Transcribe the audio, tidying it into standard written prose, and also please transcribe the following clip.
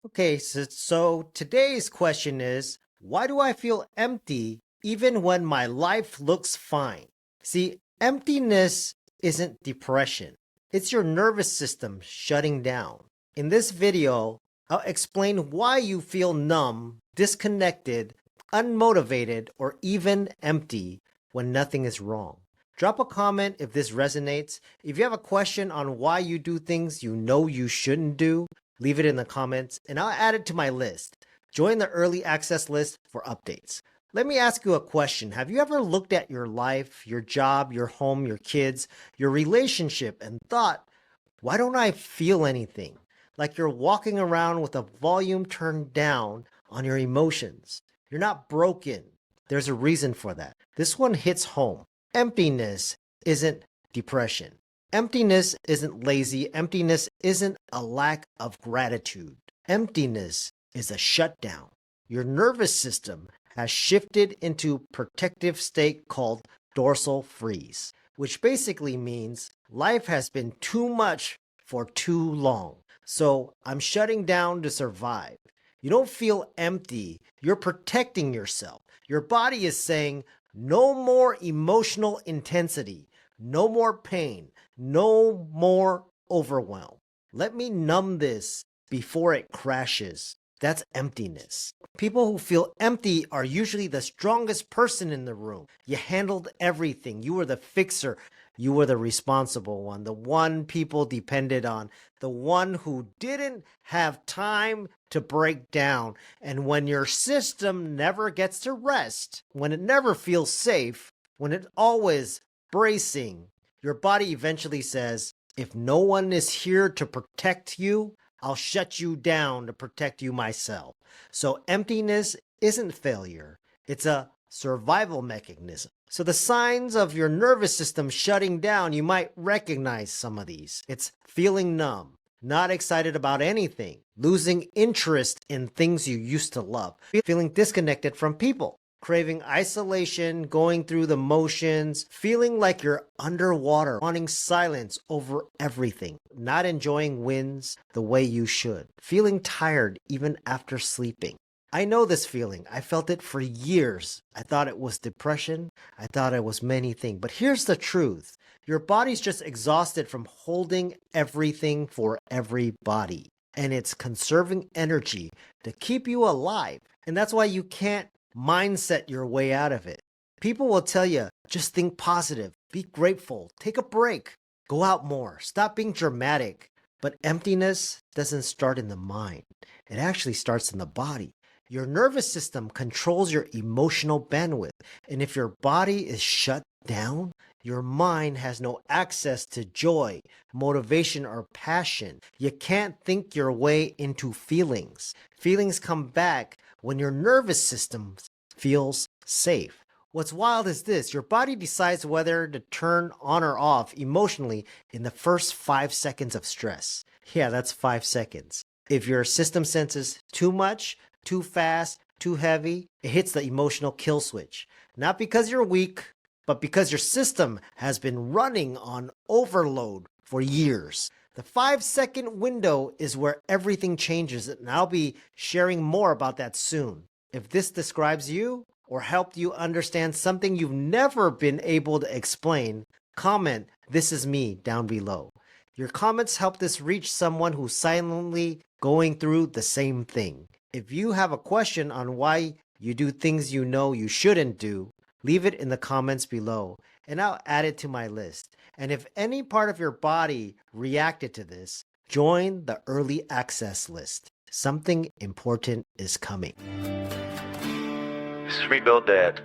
Okay, so today's question is, why do I feel empty even when my life looks fine? See, emptiness isn't depression. It's your nervous system shutting down. In this video, I'll explain why you feel numb, disconnected, unmotivated, or even empty when nothing is wrong. Drop a comment if this resonates. If you have a question on why you do things you know you shouldn't do, leave it in the comments and I'll add it to my list. Join the early access list for updates. Let me ask you a question. Have you ever looked at your life, your job, your home, your kids, your relationship, and thought, why don't I feel anything? Like you're walking around with a volume turned down on your emotions. You're not broken. There's a reason for that. This one hits home. Emptiness isn't depression. Emptiness isn't lazy. Emptiness isn't a lack of gratitude. Emptiness is a shutdown. Your nervous system has shifted into protective state called dorsal freeze, which basically means life has been too much for too long. So I'm shutting down to survive. You don't feel empty. You're protecting yourself. Your body is saying, no more emotional intensity, no more pain, no more overwhelm. Let me numb this before it crashes. That's emptiness. People who feel empty are usually the strongest person in the room. You handled everything. You were the fixer. You were the responsible one, the one people depended on, the one who didn't have time to break down. And when your system never gets to rest, when it never feels safe, when it's always bracing, your body eventually says, if no one is here to protect you, I'll shut you down to protect you myself. So emptiness isn't failure. It's a survival mechanism. So the signs of your nervous system shutting down, you might recognize some of these. It's feeling numb, not excited about anything, losing interest in things you used to love, feeling disconnected from people, craving isolation, going through the motions, feeling like you're underwater, wanting silence over everything, not enjoying wins the way you should, feeling tired even after sleeping. I know this feeling. I felt it for years. I thought it was depression. I thought it was many things. But here's the truth. Your body's just exhausted from holding everything for everybody. And it's conserving energy to keep you alive. And that's why you can't mindset your way out of it. People will tell you, just think positive, be grateful, take a break, go out more, stop being dramatic. But emptiness doesn't start in the mind. It actually starts in the body. Your nervous system controls your emotional bandwidth. And if your body is shut down, your mind has no access to joy, motivation, or passion. You can't think your way into feelings. Feelings come back when your nervous system feels safe. What's wild is this, your body decides whether to turn on or off emotionally in the first 5 seconds of stress. Yeah, that's 5 seconds. If your system senses too much, too fast, too heavy, it hits the emotional kill switch. Not because you're weak, but because your system has been running on overload for years. The 5-second window is where everything changes, and I'll be sharing more about that soon. If this describes you or helped you understand something you've never been able to explain, comment, "This is me," down below. Your comments help this reach someone who's silently going through the same thing. If you have a question on why you do things you know you shouldn't do, leave it in the comments below and I'll add it to my list. And if any part of your body reacted to this, join the early access list. Something important is coming. This is Rebuild Dad.